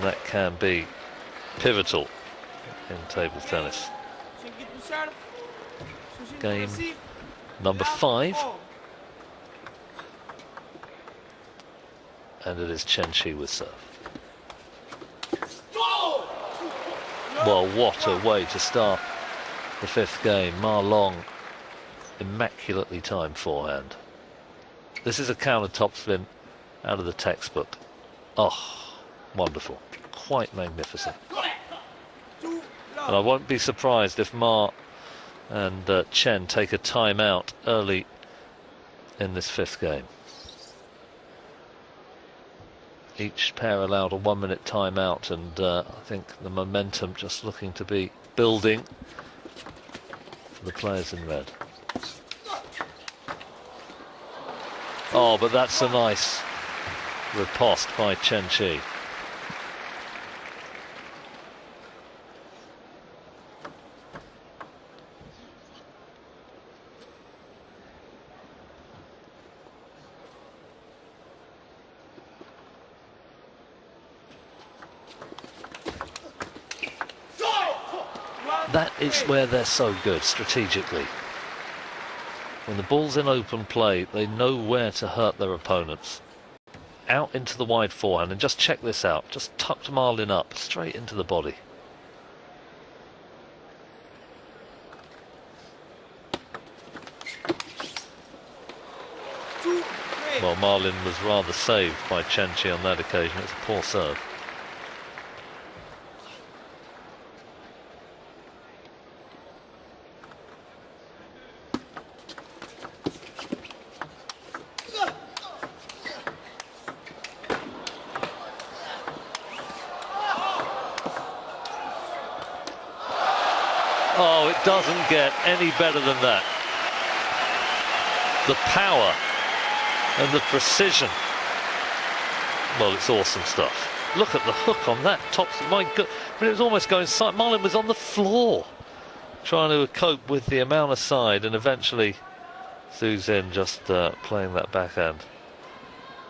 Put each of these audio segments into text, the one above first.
that can be pivotal in table tennis. Game number 5. And it is Chen Shi with serve. Well, what a way to start the 5th game. Ma Long, immaculately timed forehand. This is a counter topspin out of the textbook. Oh, wonderful. Quite magnificent. And I won't be surprised if Ma and Chen take a timeout early in this 5th game. Each pair allowed a 1-minute timeout, and I think the momentum just looking to be building for the players in red. Oh, but that's a nice riposte by Chen Shi. That is where they're so good strategically. When the ball's in open play, they know where to hurt their opponents. Out into the wide forehand, and just check this out. Just tucked Ma Lin up, straight into the body. Well, Ma Lin was rather saved by Chen Shi on that occasion. It's a poor serve. Oh, it doesn't get any better than that. The power and the precision. Well, it's awesome stuff. Look at the hook on that top. My God, but it was almost going side. Ma Lin was on the floor trying to cope with the amount of side, and eventually Zhu Xin just playing that backhand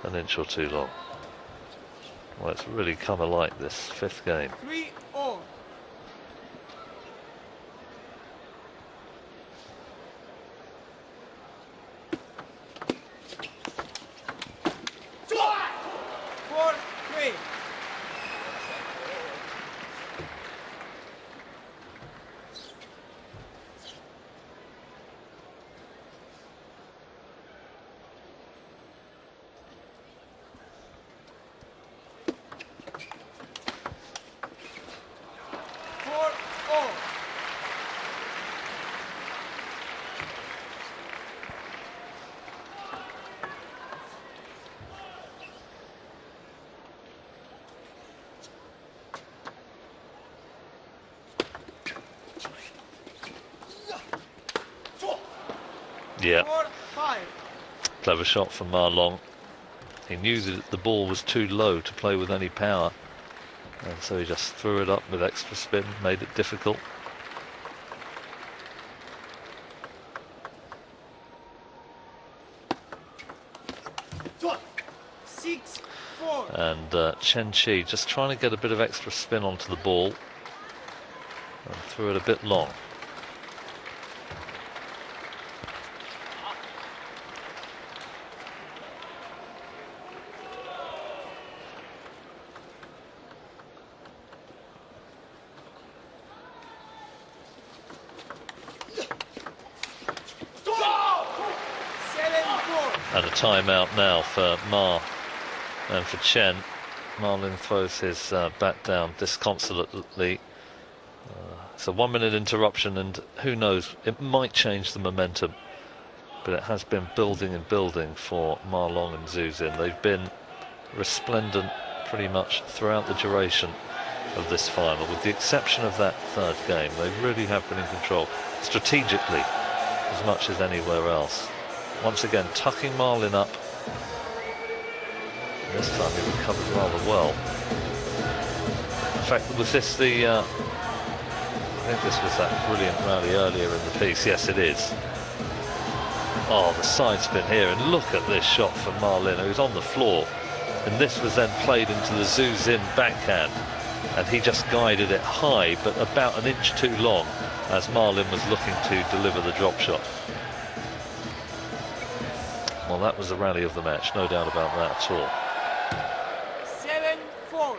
an inch or two long. Well, it's really come alight this 5th game. 3-all. Yeah, clever shot from Ma Long. He knew that the ball was too low to play with any power, and so he just threw it up with extra spin, made it difficult. And Chen Shi just trying to get a bit of extra spin onto the ball and threw it a bit long. And a timeout now for Ma and for Chen. Ma Lin throws his bat down disconsolately. It's a 1-minute interruption, and who knows, it might change the momentum, but it has been building and building for Ma Long and Zhu Xin. They've been resplendent pretty much throughout the duration of this final, with the exception of that 3rd game. They really have been in control strategically as much as anywhere else. Once again, tucking Ma Lin up. This time he recovered rather well. In fact, was this the... I think this was that brilliant rally earlier in the piece. Yes, it is. Oh, the side spin here, and look at this shot from Ma Lin, who's on the floor. and this was then played into the Zhu Xin backhand, and he just guided it high, but about an inch too long, as Ma Lin was looking to deliver the drop shot. Well, that was the rally of the match, no doubt about that at all. 7-4.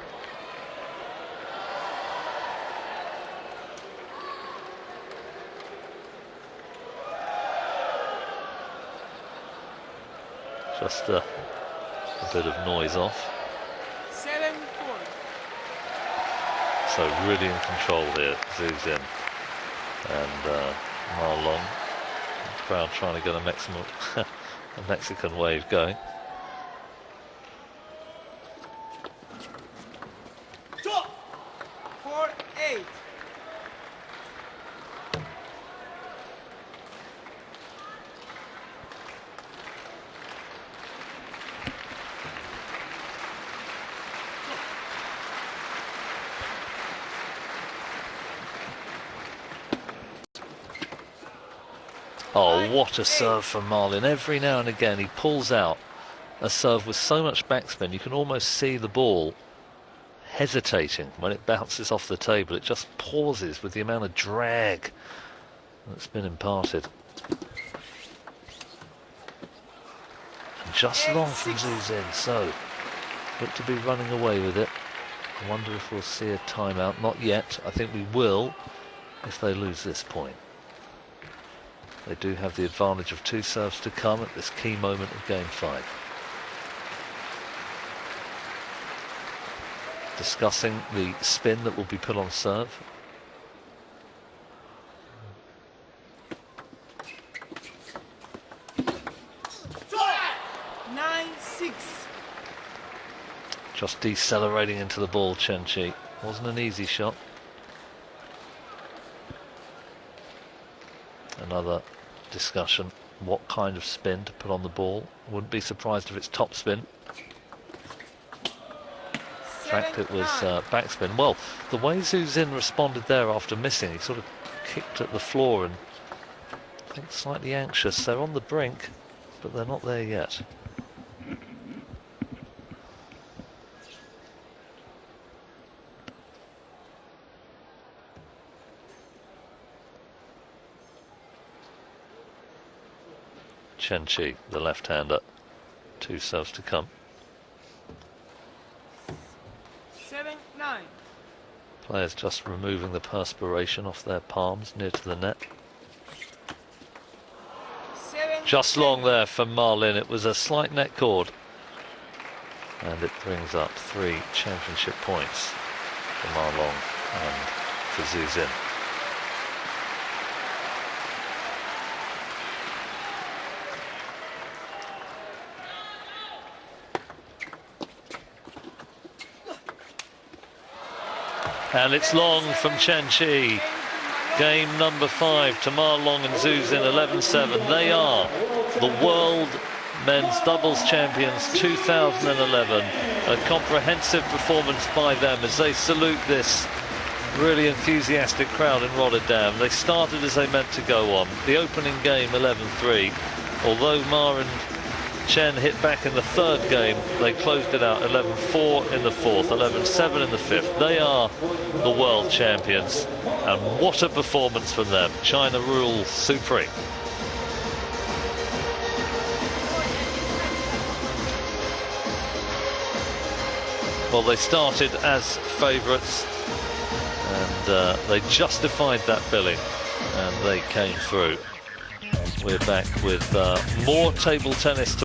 Just a bit of noise off. 7-4. So really in control here, Zhu Xin and Ma Long. The crowd trying to get a Mexican wave going. Top 4-8. Oh, what a serve from Ma Lin. Every now and again he pulls out a serve with so much backspin, you can almost see the ball hesitating when it bounces off the table. It just pauses with the amount of drag that's been imparted. And just long from Zhu Xin, so look to be running away with it. I wonder if we'll see a timeout. Not yet. I think we will if they lose this point. They do have the advantage of 2 serves to come at this key moment of Game 5. Discussing the spin that will be put on serve. Just decelerating into the ball, Chen Qi. Wasn't an easy shot. Another discussion, what kind of spin to put on the ball. Wouldn't be surprised if it's top spin. In fact, it was backspin. Well, the way Zhu Xin responded there after missing, he sort of kicked at the floor and I think slightly anxious. They're on the brink, but they're not there yet. Chen Qi, the left-hander, 2 serves to come. 7-9. Players just removing the perspiration off their palms near to the net. Just long there for Ma Lin. It was a slight net cord. And it brings up 3 championship points for Ma Long and for Zhu Xin. And it's long from Chen Qi. Game number 5 to Ma Long and Zhu Xin, 11-7. They are the world men's doubles champions 2011. A comprehensive performance by them as they salute this really enthusiastic crowd in Rotterdam. They started as they meant to go on. The opening game 11-3. Although Ma and Chen hit back in the 3rd game, they closed it out 11-4 in the 4th, 11-7 in the 5th. They are the world champions, and what a performance from them. China rules supreme. Well, they started as favourites, and they justified that billing, and they came through. We're back with more table tennis